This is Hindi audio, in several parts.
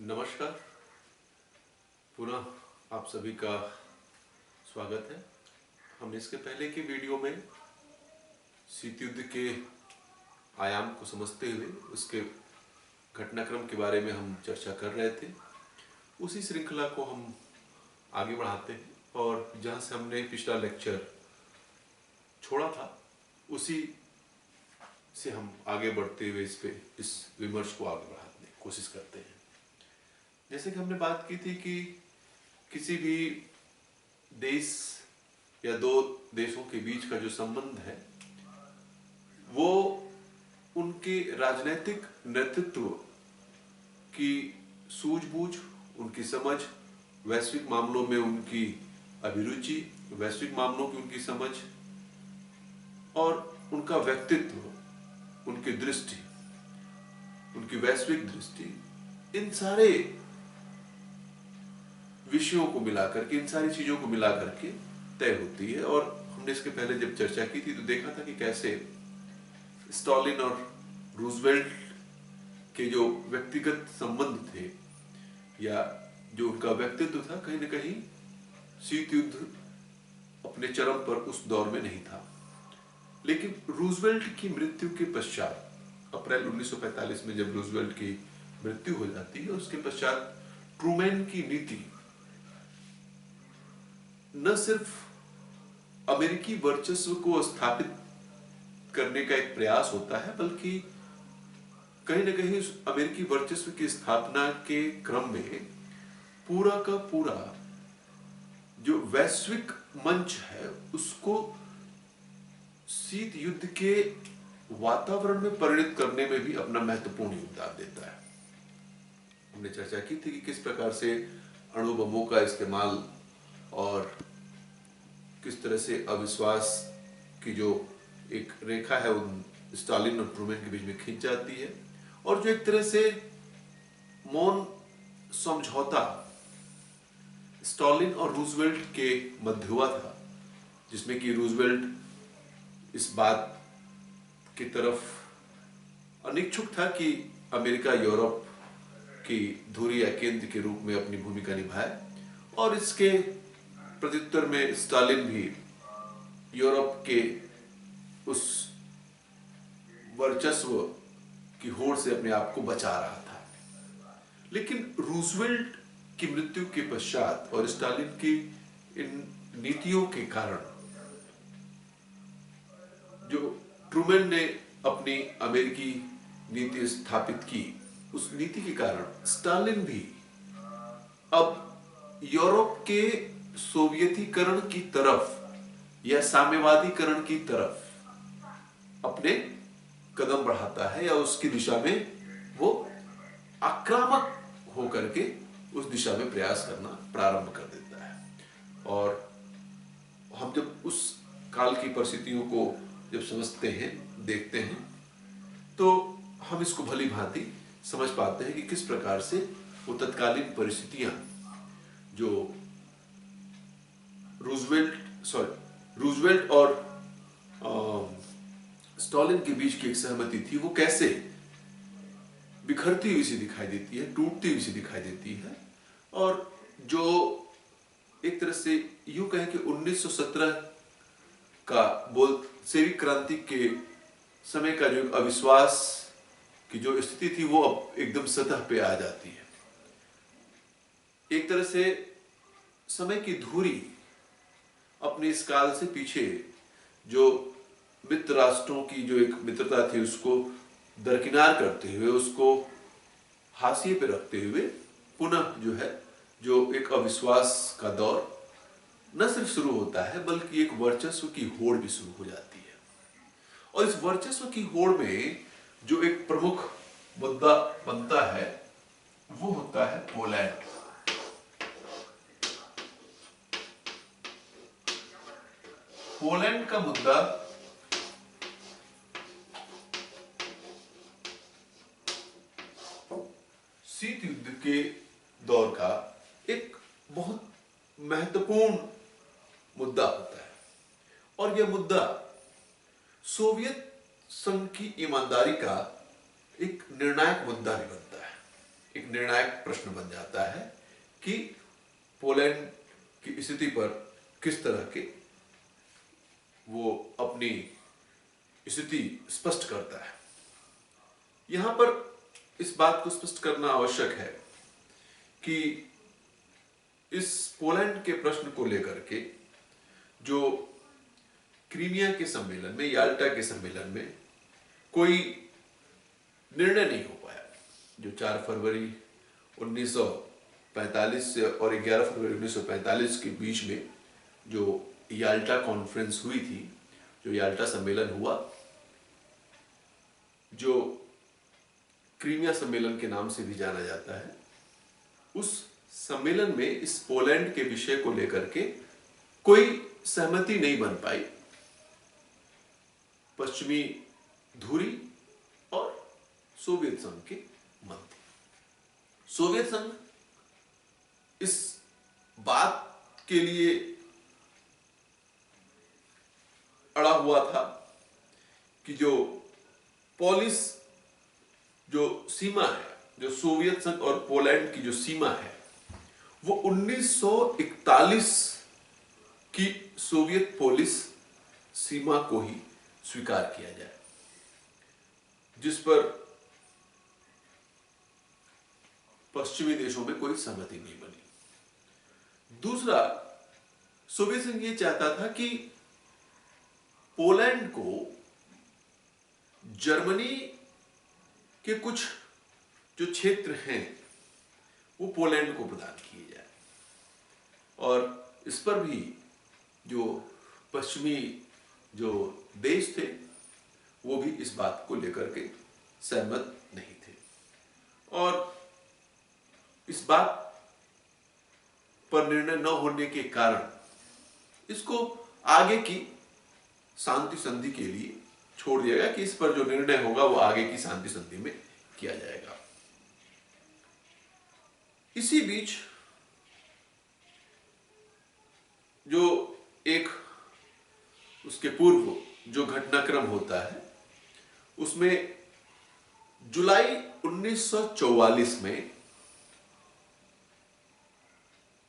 नमस्कार। पुनः आप सभी का स्वागत है। हमने इसके पहले की वीडियो में शीत युद्ध के आयाम को समझते हुए उसके घटनाक्रम के बारे में हम चर्चा कर रहे थे। उसी श्रृंखला को हम आगे बढ़ाते हैं और जहाँ से हमने पिछला लेक्चर छोड़ा था उसी से हम आगे बढ़ते हुए इस विमर्श को आगे बढ़ाने की कोशिश करते हैं। जैसे कि हमने बात की थी कि किसी भी देश या दो देशों के बीच का जो संबंध है वो उनके राजनीतिक नेतृत्व की सूझबूझ, उनकी समझ, वैश्विक मामलों में उनकी अभिरुचि, वैश्विक मामलों की उनकी समझ और उनका व्यक्तित्व, उनकी दृष्टि, उनकी वैश्विक दृष्टि, इन सारे विषयों को मिलाकर के, इन सारी चीजों को मिलाकर के तय होती है। और हमने इसके पहले जब चर्चा की थी तो देखा था कि कैसे स्टालिन और रूजवेल्ट के जो व्यक्तिगत संबंध थे या जो उनका व्यक्तित्व था, कहीं न कहीं शीत युद्ध अपने चरम पर उस दौर में नहीं था। लेकिन रूजवेल्ट की मृत्यु के पश्चात, अप्रैल 1945 में जब रूजवेल्ट की मृत्यु हो जाती है, उसके पश्चात ट्रूमैन की नीति न सिर्फ अमेरिकी वर्चस्व को स्थापित करने का एक प्रयास होता है, बल्कि कहीं न कहीं उस अमेरिकी वर्चस्व की स्थापना के क्रम में पूरा का पूरा जो वैश्विक मंच है उसको शीत युद्ध के वातावरण में परिणत करने में भी अपना महत्वपूर्ण योगदान देता है। हमने चर्चा की थी कि किस प्रकार से अणु बमों का इस्तेमाल और किस तरह से अविश्वास की जो एक रेखा है उन स्टालिन और ट्रूमैन के बीच में खींच जाती है, और जो एक तरह से मौन समझौता स्टालिन और रूजवेल्ट के मध्य हुआ था, जिसमें कि रूजवेल्ट इस बात की तरफ अनिच्छुक था कि अमेरिका यूरोप की धुरी या केंद्र के रूप में अपनी भूमिका निभाए, और इसके प्रत्युत्तर में स्टालिन भी यूरोप के उस वर्चस्व की होड़ से अपने आप को बचा रहा था। लेकिन रूजवेल्ट की मृत्यु के पश्चात और स्टालिन की इन नीतियों के कारण जो ट्रूमैन ने अपनी अमेरिकी नीति स्थापित की, उस नीति के कारण स्टालिन भी अब यूरोप के सोवियतीकरण की तरफ या साम्यवादीकरण की तरफ अपने कदम बढ़ाता है, या उसकी दिशा में वो आक्रामक होकर के उस दिशा में प्रयास करना प्रारंभ कर देता है। और हम जब उस काल की परिस्थितियों को जब समझते हैं, देखते हैं, तो हम इसको भली भांति समझ पाते हैं कि किस प्रकार से वो तत्कालीन परिस्थितियां जो रूजवेल्ट और स्टालिन के बीच की एक सहमति थी, वो कैसे बिखरती हुई सी दिखाई देती है, टूटती हुई सी दिखाई देती है। और जो एक तरह से यूं कहें कि 1917 का बोल्शेविक क्रांति के समय का जो अविश्वास की जो स्थिति थी वो अब एकदम सतह पे आ जाती है। एक तरह से समय की धुरी अपने इस काल से पीछे जो मित्र राष्ट्रों की जो एक मित्रता थी उसको दरकिनार करते हुए, उसको हाशिए पे रखते हुए पुनः जो एक अविश्वास का दौर न सिर्फ शुरू होता है बल्कि एक वर्चस्व की होड़ भी शुरू हो जाती है। और इस वर्चस्व की होड़ में जो एक प्रमुख मुद्दा बनता है वो होता है पोलैंड। पोलैंड का मुद्दा शीत युद्ध के दौर का एक बहुत महत्वपूर्ण मुद्दा होता है, और यह मुद्दा सोवियत संघ की ईमानदारी का एक निर्णायक मुद्दा भी बनता है। एक निर्णायक प्रश्न बन जाता है कि पोलैंड की स्थिति पर किस तरह के वो अपनी स्थिति स्पष्ट करता है। यहां पर इस बात को स्पष्ट करना आवश्यक है कि इस पोलैंड के प्रश्न को लेकर के जो क्रीमिया के सम्मेलन में, याल्टा के सम्मेलन में कोई निर्णय नहीं हो पाया। जो 4 फरवरी 1945 से और 11 फरवरी 1945 के बीच में जो याल्टा कॉन्फ्रेंस हुई थी, जो याल्टा सम्मेलन हुआ, जो क्रीमिया सम्मेलन के नाम से भी जाना जाता है, उस सम्मेलन में इस पोलैंड के विषय को लेकर के कोई सहमति नहीं बन पाई। पश्चिमी धुरी और सोवियत संघ के मध्य। सोवियत संघ इस बात के लिए अड़ा हुआ था कि जो पोलिस जो सीमा है, जो सोवियत संघ और पोलैंड की जो सीमा है, वो 1941 की सोवियत पोलिस सीमा को ही स्वीकार किया जाए, जिस पर पश्चिमी देशों में कोई सहमति नहीं बनी। दूसरा, सोवियत संघ ये चाहता था कि पोलैंड को जर्मनी के कुछ जो क्षेत्र हैं वो पोलैंड को प्रदान किए जाए, और इस पर भी जो पश्चिमी जो देश थे वो भी इस बात को लेकर के सहमत नहीं थे। और इस बात पर निर्णय न होने के कारण इसको आगे की शांति संधि के लिए छोड़ दिया गया कि इस पर जो निर्णय होगा वो आगे की शांति संधि में किया जाएगा। इसी बीच जो एक उसके पूर्व जो घटनाक्रम होता है, उसमें जुलाई 1944 में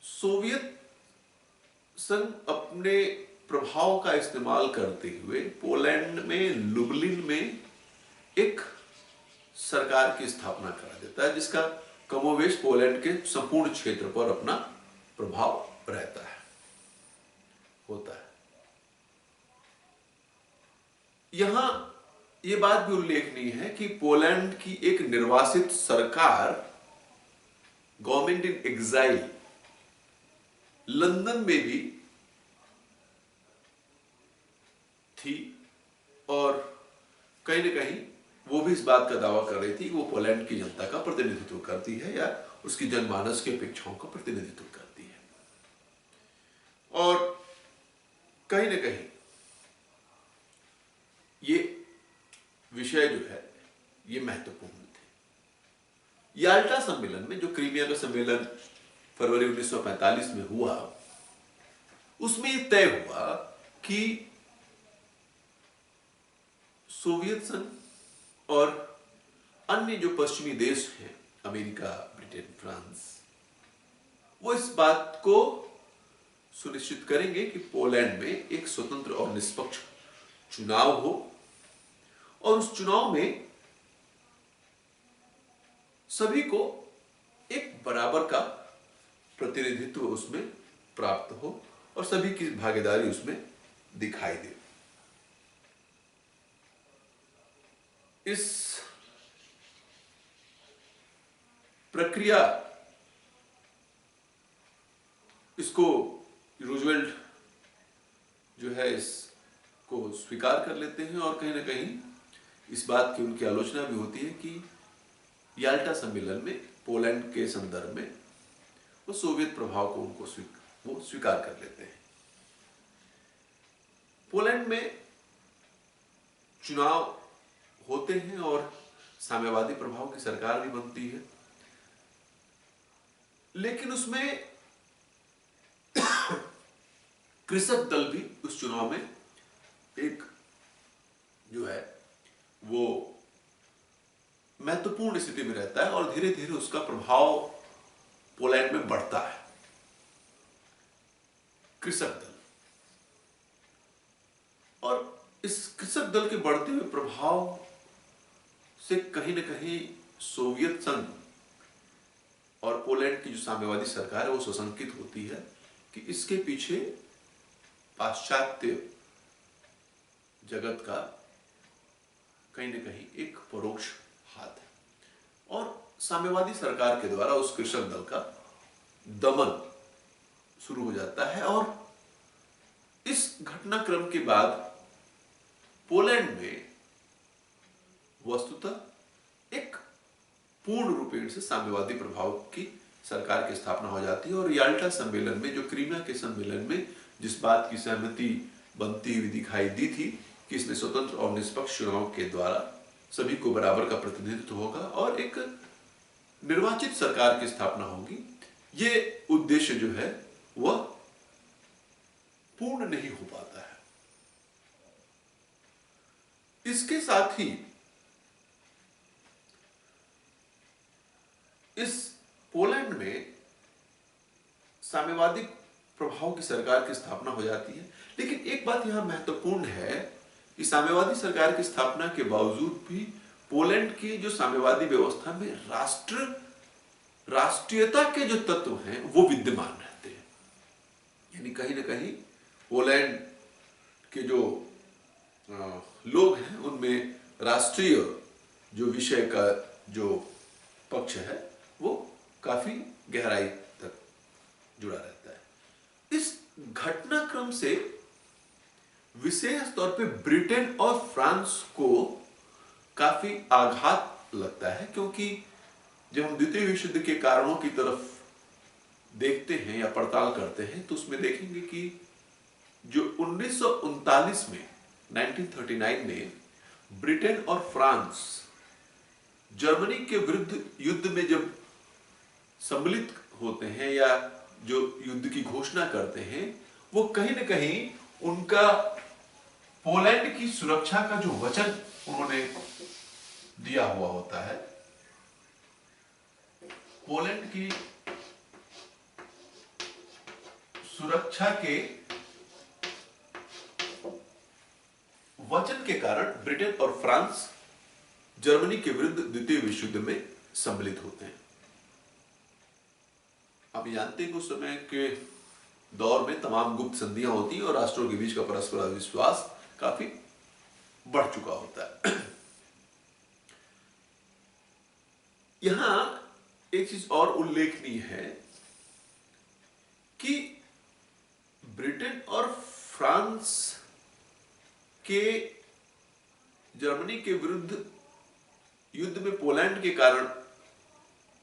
सोवियत संघ अपने प्रभाव का इस्तेमाल करते हुए पोलैंड में लुब्लिन में एक सरकार की स्थापना करा देता है, जिसका कमोवेश पोलैंड के संपूर्ण क्षेत्र पर अपना प्रभाव रहता है, होता है। यहां यह बात भी उल्लेखनीय है कि पोलैंड की एक निर्वासित सरकार, गवर्नमेंट इन एग्जाइल, लंदन में भी थी, और कहीं न कहीं वो भी इस बात का दावा कर रही थी कि वो पोलैंड की जनता का प्रतिनिधित्व करती है या उसकी जनमानस की अपेक्षाओं का प्रतिनिधित्व करती है। और कहीं न कहीं ये विषय जो है ये महत्वपूर्ण थे। याल्टा सम्मेलन में, जो क्रीमिया का सम्मेलन फरवरी 1945 में हुआ, उसमें यह तय हुआ कि सोवियत संघ और अन्य जो पश्चिमी देश हैं, अमेरिका, ब्रिटेन, फ्रांस, वो इस बात को सुनिश्चित करेंगे कि पोलैंड में एक स्वतंत्र और निष्पक्ष चुनाव हो, और उस चुनाव में सभी को एक बराबर का प्रतिनिधित्व उसमें प्राप्त हो और सभी की भागीदारी उसमें दिखाई दे। इस प्रक्रिया, इसको रूजवेल्ट जो है इसको स्वीकार कर लेते हैं, और कहीं ना कहीं इस बात की उनकी आलोचना भी होती है कि याल्टा सम्मेलन में पोलैंड के संदर्भ में वो सोवियत प्रभाव को वो स्वीकार कर लेते हैं। पोलैंड में चुनाव होते हैं और साम्यवादी प्रभाव की सरकार भी बनती है, लेकिन उसमें कृषक दल भी उस चुनाव में एक जो है वो महत्वपूर्ण स्थिति में रहता है और धीरे धीरे उसका प्रभाव पोलैंड में बढ़ता है। कृषक दल, और इस कृषक दल के बढ़ते हुए प्रभाव से कहीं न कहीं सोवियत संघ और पोलैंड की जो साम्यवादी सरकार है वो सुसंकित होती है कि इसके पीछे पाश्चात्य जगत का कहीं न कहीं एक परोक्ष हाथ है, और साम्यवादी सरकार के द्वारा उस कृषक दल का दमन शुरू हो जाता है। और इस घटनाक्रम के बाद पोलैंड में वस्तुतः एक पूर्ण रूपेण से साम्यवादी प्रभाव की सरकार की स्थापना हो जाती है। और याल्टा सम्मेलन में, जो क्रीमिया के सम्मेलन में जिस बात की सहमति बनती हुई दिखाई दी थी कि इसमें स्वतंत्र और निष्पक्ष चुनाव के द्वारा सभी को बराबर का प्रतिनिधित्व होगा और एक निर्वाचित सरकार की स्थापना होगी, ये उद्देश्य जो है वह पूर्ण नहीं हो पाता है। इसके साथ ही इस पोलैंड में साम्यवादी प्रभाव की सरकार की स्थापना हो जाती है। लेकिन एक बात यहां महत्वपूर्ण है कि साम्यवादी सरकार की स्थापना के बावजूद भी पोलैंड की जो साम्यवादी व्यवस्था में राष्ट्रीयता के जो तत्व हैं वो विद्यमान रहते हैं। यानी कहीं ना कहीं पोलैंड के जो लोग हैं उनमें राष्ट्रीय जो विषय का जो पक्ष है वो काफी गहराई तक जुड़ा रहता है। इस घटनाक्रम से विशेष तौर पे ब्रिटेन और फ्रांस को काफी आघात लगता है, क्योंकि जब हम द्वितीय विश्व युद्ध के कारणों की तरफ देखते हैं या पड़ताल करते हैं तो उसमें देखेंगे कि जो 1939 में 1939 में ब्रिटेन और फ्रांस जर्मनी के विरुद्ध युद्ध में जब सम्मिलित होते हैं या जो युद्ध की घोषणा करते हैं, वो कहीं न कहीं उनका पोलैंड की सुरक्षा का जो वचन उन्होंने दिया हुआ होता है, पोलैंड की सुरक्षा के वचन के कारण ब्रिटेन और फ्रांस जर्मनी के विरुद्ध द्वितीय विश्व युद्ध में सम्मिलित होते हैं। आप जानते हैं कि उस समय के दौर में तमाम गुप्त संधियां होती हैं और राष्ट्रों के बीच का परस्पर विश्वास काफी बढ़ चुका होता है। यहां एक चीज और उल्लेखनीय है कि ब्रिटेन और फ्रांस के जर्मनी के विरुद्ध युद्ध में पोलैंड के कारण,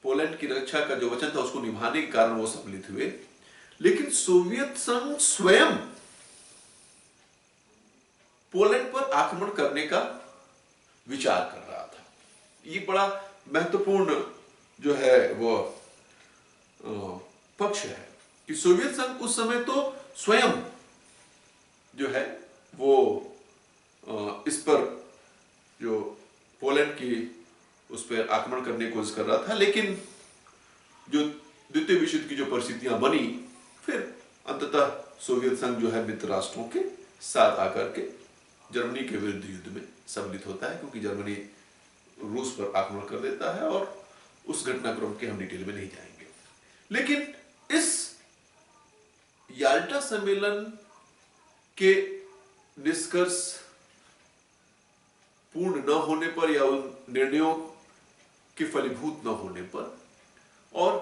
पोलैंड की रक्षा का जो वचन था उसको निभाने के कारण वो सम्मिलित हुए, लेकिन सोवियत संघ स्वयं पोलैंड पर आक्रमण करने का विचार कर रहा था। ये बड़ा महत्वपूर्ण जो है वो पक्ष है कि सोवियत संघ उस समय तो स्वयं जो है वो इस पर जो पोलैंड की उस पर आक्रमण करने की कोशिश कर रहा था, लेकिन जो द्वितीय विश्व युद्ध की जो परिस्थितियां बनी, फिर अंततः सोवियत संघ जो है मित्र राष्ट्रों के साथ आकर के जर्मनी के विरुद्ध युद्ध में सम्मिलित होता है, क्योंकि जर्मनी रूस पर आक्रमण कर देता है और उस घटनाक्रम के हम डिटेल में नहीं जाएंगे। लेकिन इस याल्टा सम्मेलन के निष्कर्ष पूर्ण न होने पर या उन निर्णयों के फलीभूत न होने पर और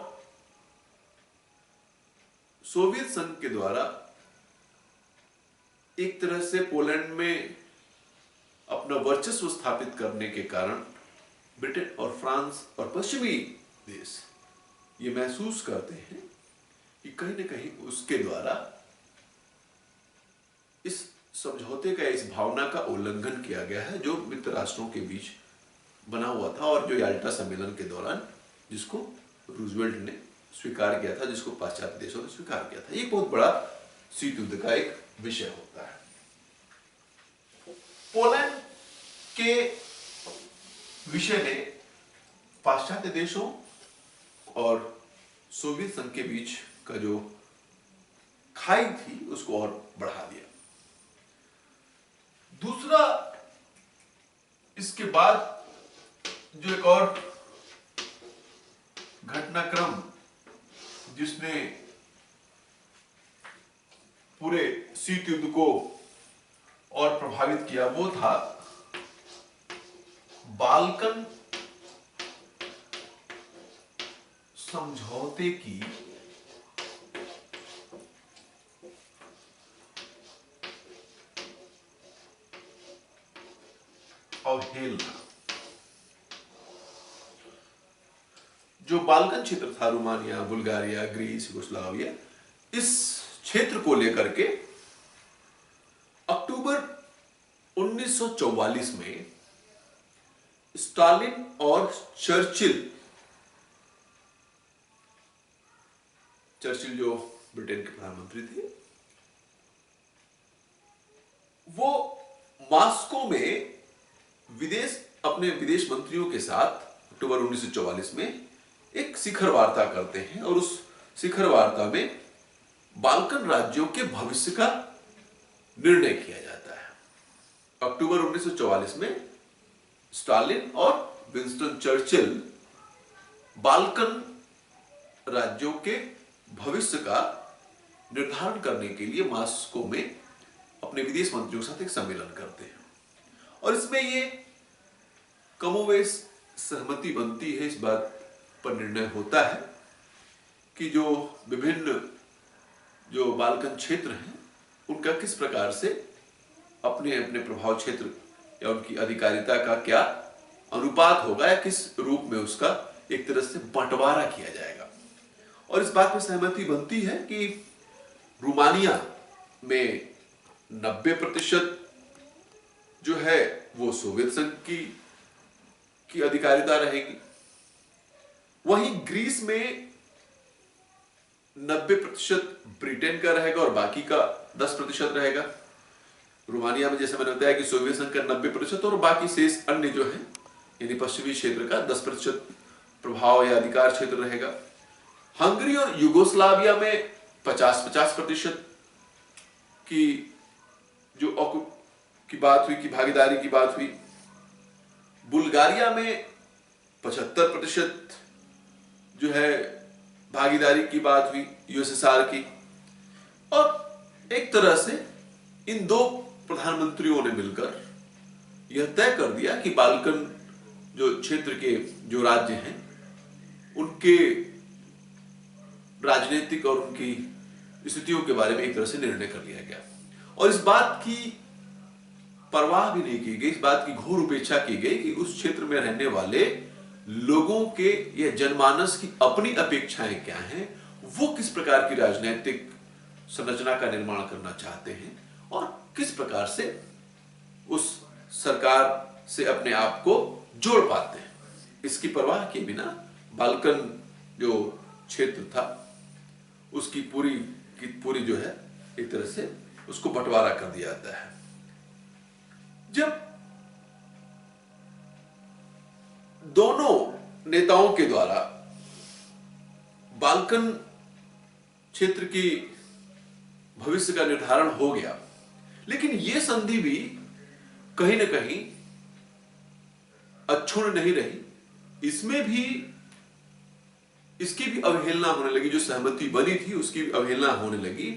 सोवियत संघ के द्वारा एक तरह से पोलैंड में अपना वर्चस्व स्थापित करने के कारण ब्रिटेन और फ्रांस और पश्चिमी देश ये महसूस करते हैं कि कहीं न कहीं उसके द्वारा इस समझौते का, इस भावना का उल्लंघन किया गया है जो मित्र राष्ट्रों के बीच बना हुआ था और जो याल्टा सम्मेलन के दौरान जिसको रूजवेल्ट ने स्वीकार किया था, जिसको पाश्चात्य देशों ने स्वीकार किया था। ये बहुत बड़ा शीत युद्ध का एक विषय होता है। पोलैंड के विषय ने पाश्चात्य देशों और सोवियत संघ के बीच का जो खाई थी उसको और बढ़ा दिया। दूसरा, इसके बाद जो एक और घटनाक्रम जिसने पूरे शीत युद्ध को और प्रभावित किया वो था बाल्कन समझौते की अवहेलना। जो बाल्कन क्षेत्र था, रोमानिया, बुल्गारिया, ग्रीस, यूगोस्लाविया, इस क्षेत्र को लेकर के अक्टूबर 1944 में स्टालिन और चर्चिल जो ब्रिटेन के प्रधानमंत्री थे, वो मॉस्को में अपने विदेश मंत्रियों के साथ अक्टूबर 1944 में एक शिखर वार्ता करते हैं और उस शिखर वार्ता में बाल्कन राज्यों के भविष्य का निर्णय किया जाता है। अक्टूबर 1944 में स्टालिन और विंस्टन चर्चिल बाल्कन राज्यों के भविष्य का निर्धारण करने के लिए मॉस्को में अपने विदेश मंत्रियों के साथ एक सम्मेलन करते हैं और इसमें ये कमोवेश सहमति बनती है, इस बात पर निर्णय होता है कि जो विभिन्न जो बाल्कन क्षेत्र हैं उनका किस प्रकार से अपने अपने प्रभाव क्षेत्र या उनकी अधिकारिता का क्या अनुपात होगा या किस रूप में उसका एक तरह से बंटवारा किया जाएगा। और इस बात में सहमति बनती है कि रोमानिया में 90% जो है वो सोवियत संघ की अधिकारिता रहेगी, वहीं ग्रीस में 90% ब्रिटेन का रहेगा और बाकी का 10% रहेगा। रोमानिया में जैसे मैंने बताया कि सोवियत संघ का 90% और बाकी शेष अन्य जो है यानी पश्चिमी क्षेत्र का 10% प्रभाव या अधिकार क्षेत्र रहेगा। हंगरी और यूगोस्लाविया में 50-50% की जो की बात हुई, की भागीदारी की बात हुई। बुल्गारिया में 75% जो है भागीदारी की बात हुई यूएसएसआर की। और एक तरह से इन दो प्रधानमंत्रियों ने मिलकर यह तय कर दिया कि बाल्कन जो क्षेत्र के जो राज्य हैं उनके राजनीतिक और उनकी स्थितियों के बारे में एक तरह से निर्णय कर लिया गया और इस बात की परवाह भी नहीं की गई, इस बात की घोर उपेक्षा की गई कि उस क्षेत्र में रहने वाले लोगों के या जनमानस की अपनी अपेक्षाएं क्या हैं, वो किस प्रकार की राजनीतिक संरचना का निर्माण करना चाहते हैं और किस प्रकार से उस सरकार से अपने आप को जोड़ पाते हैं। इसकी परवाह किए बिना बाल्कन जो क्षेत्र था उसकी पूरी जो है एक तरह से उसको बंटवारा कर दिया जाता है। जब दोनों नेताओं के द्वारा बाल्कन क्षेत्र की भविष्य का निर्धारण हो गया, लेकिन यह संधि भी कहीं ना कहीं अक्षुण्ण नहीं रही। इसमें भी इसकी भी अवहेलना होने लगी, जो सहमति बनी थी उसकी भी अवहेलना होने लगी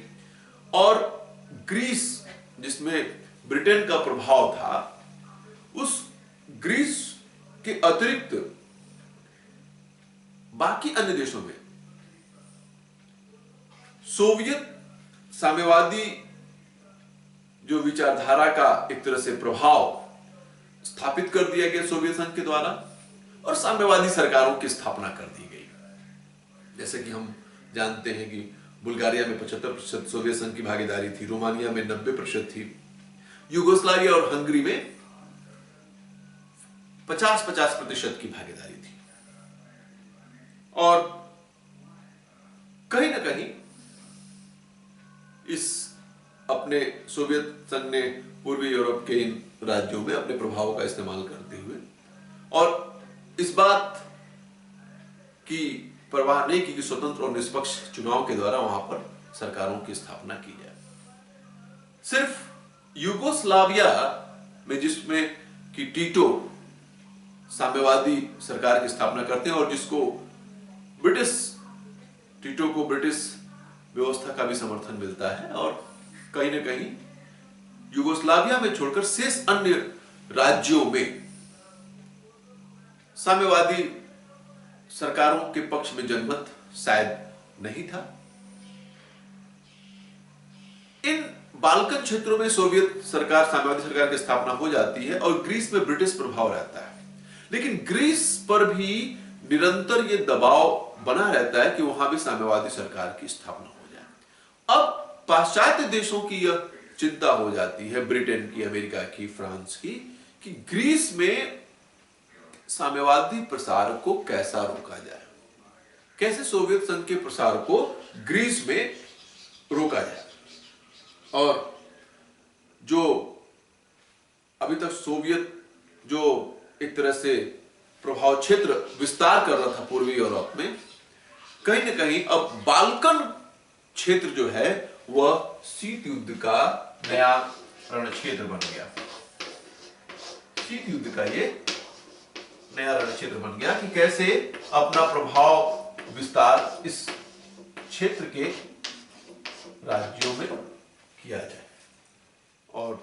और ग्रीस जिसमें ब्रिटेन का प्रभाव था, उस ग्रीस के अतिरिक्त बाकी अन्य देशों में सोवियत साम्यवादी जो विचारधारा का एक तरह से प्रभाव स्थापित कर दिया गया सोवियत संघ के द्वारा और साम्यवादी सरकारों की स्थापना कर दी गई। जैसे कि हम जानते हैं कि बुल्गारिया में 75% सोवियत संघ की भागीदारी थी, रोमानिया में 90% थी, यूगोस्लाविया और हंगरी में 50-50% की भागीदारी थी। और कहीं ना कहीं इस अपने सोवियत संघ ने पूर्वी यूरोप के इन राज्यों में अपने प्रभाव का इस्तेमाल करते हुए और इस बात की परवाह नहीं की कि स्वतंत्र और निष्पक्ष चुनाव के द्वारा वहां पर सरकारों की स्थापना की जाए। सिर्फ यूगोस्लाविया में, जिसमें कि टीटो साम्यवादी सरकार की स्थापना करते हैं और जिसको टीटो को ब्रिटिश व्यवस्था का भी समर्थन मिलता है, और कहीं ना कहीं यूगोस्लाविया में छोड़कर शेष अन्य राज्यों में साम्यवादी सरकारों के पक्ष में जनमत शायद नहीं था। इन बाल्कन क्षेत्रों में सोवियत सरकार, साम्यवादी सरकार की स्थापना हो जाती है और ग्रीस में ब्रिटिश प्रभाव रहता है, लेकिन ग्रीस पर भी निरंतर यह दबाव बना रहता है कि वहां भी साम्यवादी सरकार की स्थापना हो जाए। अब पाश्चात्य देशों की यह चिंता हो जाती है, ब्रिटेन की, अमेरिका की, फ्रांस की, कि ग्रीस में साम्यवादी प्रसार को कैसा रोका जाए, कैसे सोवियत संघ के प्रसार को ग्रीस में रोका जाए। और जो अभी तक सोवियत जो एक तरह से प्रभाव क्षेत्र विस्तार कर रहा था पूर्वी यूरोप में, कहीं ना कहीं अब बाल्कन क्षेत्र जो है वह शीत युद्ध का नया रण क्षेत्र बन गया। शीत युद्ध का ये नया रण क्षेत्र बन गया कि कैसे अपना प्रभाव विस्तार इस क्षेत्र के राज्यों में किया जाए और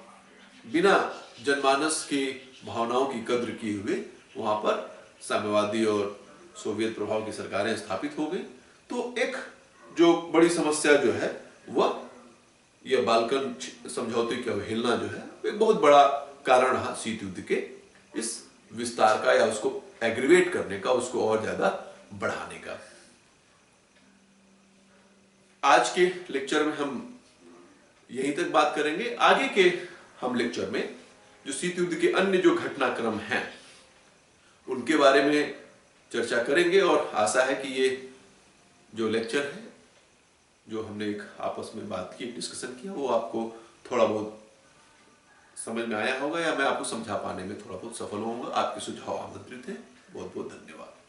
बिना जनमानस की भावनाओं की कद्र किए हुए वहां पर साम्यवादी और सोवियत प्रभाव की सरकारें स्थापित हो गई। तो एक जो बड़ी समस्या जो है वह यह बाल्कन समझौते की अवहेलना जो है एक बहुत बड़ा कारण रहा शीत युद्ध के इस विस्तार का, या उसको एग्रीवेट करने का, उसको और ज्यादा बढ़ाने का। आज के लेक्चर में हम यहीं तक बात करेंगे। आगे के हम लेक्चर में जो शीत युद्ध के अन्य जो घटनाक्रम हैं उनके बारे में चर्चा करेंगे, और आशा है कि ये जो लेक्चर है, जो हमने एक आपस में बात की, डिस्कशन किया, वो आपको थोड़ा बहुत समझ में आया होगा, या मैं आपको समझा पाने में थोड़ा बहुत सफल होऊंगा। आपके सुझाव आमंत्रित हैं। बहुत बहुत धन्यवाद।